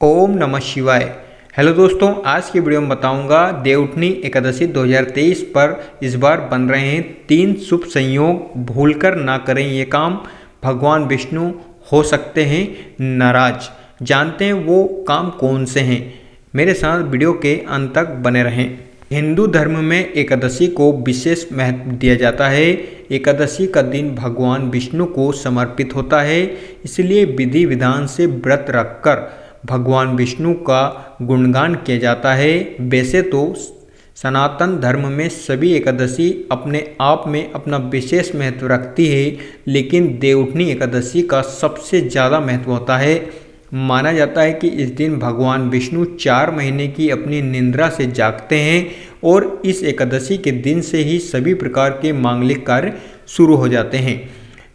ओम नमः शिवाय। हेलो दोस्तों, आज की वीडियो में बताऊंगा देवउठनी एकादशी 2023 पर इस बार बन रहे हैं 3 शुभ संयोग। भूलकर ना करें ये काम, भगवान विष्णु हो सकते हैं नाराज। जानते हैं वो काम कौन से हैं। मेरे साथ वीडियो के अंत तक बने रहें। हिंदू धर्म में एकादशी को विशेष महत्व दिया जाता है। एकादशी का दिन भगवान विष्णु को समर्पित होता है, इसलिए विधि विधान से व्रत रखकर भगवान विष्णु का गुणगान किया जाता है। वैसे तो सनातन धर्म में सभी एकादशी अपने आप में अपना विशेष महत्व रखती है, लेकिन देवउठनी एकादशी का सबसे ज़्यादा महत्व होता है। माना जाता है कि इस दिन भगवान विष्णु 4 महीने की अपनी निद्रा से जागते हैं और इस एकादशी के दिन से ही सभी प्रकार के मांगलिक कार्य शुरू हो जाते हैं।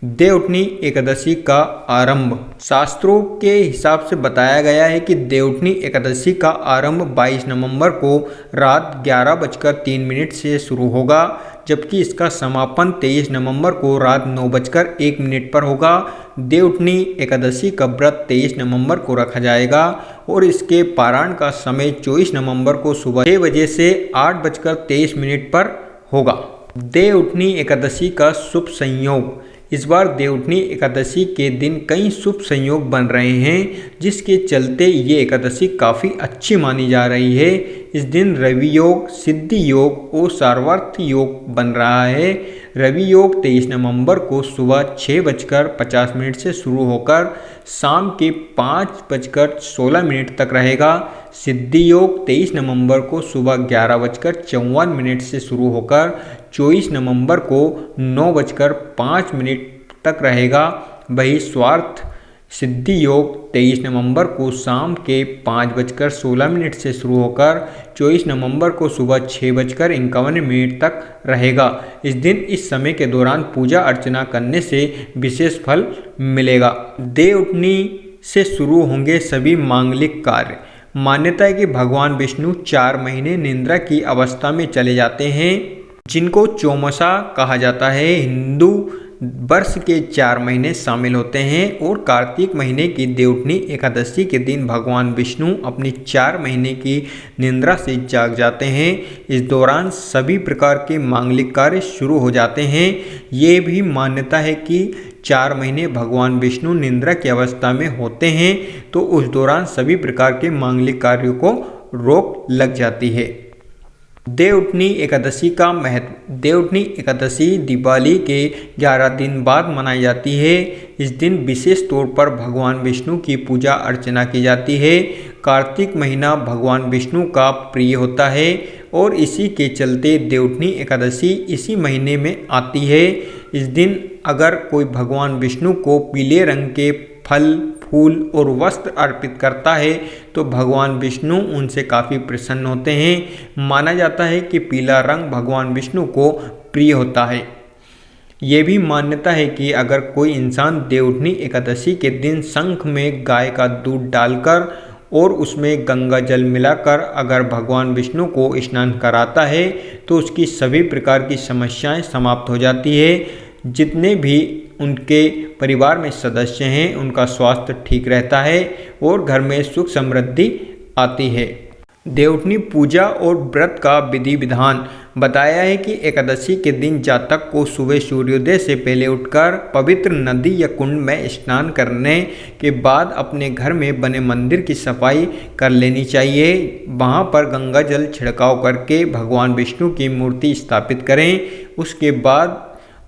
देवउठनी एकादशी का आरंभ शास्त्रों के हिसाब से बताया गया है कि देवउठनी एकादशी का आरंभ 22 नवंबर को रात 11:03 से शुरू होगा, जबकि इसका समापन 23 नवंबर को रात 9:01 पर होगा। देवउठनी एकादशी का व्रत 23 नवंबर को रखा जाएगा और इसके पारायण का समय 24 नवंबर को सुबह 6 बजे से 8:23 पर होगा। देवउठनी एकादशी का शुभ संयोग। इस बार देवउठनी एकादशी के दिन कई शुभ संयोग बन रहे हैं, जिसके चलते ये एकादशी काफ़ी अच्छी मानी जा रही है। इस दिन रवि योग, सिद्धि योग और सार्वर्थ्य योग बन रहा है। रवि योग 23 नवंबर को सुबह 6:50 से शुरू होकर शाम के 5:16 तक रहेगा। सिद्धि योग 23 नवंबर को सुबह 11:54 से शुरू होकर 24 नवंबर को 9:05 तक रहेगा। वही स्वार्थ सिद्धि योग 23 नवंबर को शाम के 5:16 से शुरू होकर 24 नवंबर को सुबह 6:51 तक रहेगा। इस दिन इस समय के दौरान पूजा अर्चना करने से विशेष फल मिलेगा। देवउठनी से शुरू होंगे सभी मांगलिक कार्य। मान्यता है कि भगवान विष्णु 4 महीने निद्रा की अवस्था में चले जाते हैं, जिनको चौमासा कहा जाता है। हिंदू वर्ष के 4 महीने शामिल होते हैं और कार्तिक महीने की देवउठनी एकादशी के दिन भगवान विष्णु अपनी 4 महीने की निद्रा से जाग जाते हैं। इस दौरान सभी प्रकार के मांगलिक कार्य शुरू हो जाते हैं। ये भी मान्यता है कि 4 महीने भगवान विष्णु निद्रा की अवस्था में होते हैं, तो उस दौरान सभी प्रकार के मांगलिक कार्यों को रोक लग जाती है। देवउठनी एकादशी का महत्व। देवउठनी एकादशी दिवाली के 11 दिन बाद मनाई जाती है। इस दिन विशेष तौर पर भगवान विष्णु की पूजा अर्चना की जाती है। कार्तिक महीना भगवान विष्णु का प्रिय होता है और इसी के चलते देवउठनी एकादशी इसी महीने में आती है। इस दिन अगर कोई भगवान विष्णु को पीले रंग के फल, फूल और वस्त्र अर्पित करता है तो भगवान विष्णु उनसे काफ़ी प्रसन्न होते हैं। माना जाता है कि पीला रंग भगवान विष्णु को प्रिय होता है। ये भी मान्यता है कि अगर कोई इंसान देवउठनी एकादशी के दिन शंख में गाय का दूध डालकर और उसमें गंगा जल मिलाकर अगर भगवान विष्णु को स्नान कराता है तो उसकी सभी प्रकार की समस्याएं समाप्त हो जाती है। जितने भी उनके परिवार में सदस्य हैं उनका स्वास्थ्य ठीक रहता है और घर में सुख समृद्धि आती है। देवउठनी पूजा और व्रत का विधि विधान। बताया है कि एकादशी के दिन जातक को सुबह सूर्योदय से पहले उठकर पवित्र नदी या कुंड में स्नान करने के बाद अपने घर में बने मंदिर की सफाई कर लेनी चाहिए। वहां पर गंगा जल छिड़काव करके भगवान विष्णु की मूर्ति स्थापित करें। उसके बाद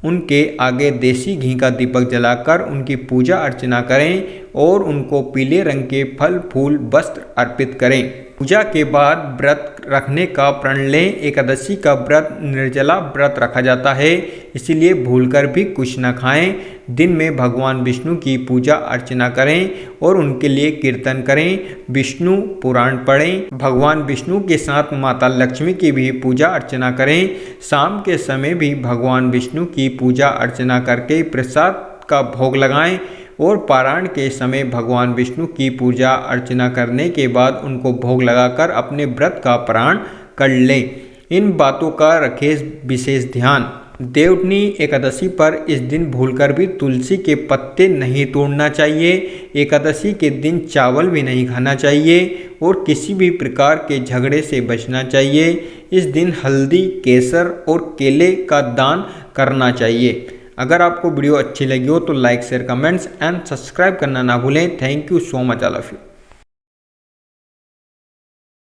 उनके आगे देसी घी का दीपक जलाकर उनकी पूजा अर्चना करें और उनको पीले रंग के फल, फूल, वस्त्र अर्पित करें। पूजा के बाद व्रत रखने का प्रण लें। एकादशी का व्रत निर्जला व्रत रखा जाता है, इसलिए भूलकर भी कुछ न खाएं। दिन में भगवान विष्णु की पूजा अर्चना करें और उनके लिए कीर्तन करें, विष्णु पुराण पढ़ें। भगवान विष्णु के साथ माता लक्ष्मी की भी पूजा अर्चना करें। शाम के समय भी भगवान विष्णु की पूजा अर्चना करके प्रसाद का भोग लगाएं और पारायण के समय भगवान विष्णु की पूजा अर्चना करने के बाद उनको भोग लगाकर अपने व्रत का पारायण कर लें। इन बातों का रखें विशेष ध्यान। देवउठनी एकादशी पर इस दिन भूलकर भी तुलसी के पत्ते नहीं तोड़ना चाहिए। एकादशी के दिन चावल भी नहीं खाना चाहिए और किसी भी प्रकार के झगड़े से बचना चाहिए। इस दिन हल्दी, केसर और केले का दान करना चाहिए। अगर आपको वीडियो अच्छी लगी हो तो like, share, comments and subscribe करना ना भूलें। Thank you so much all of you.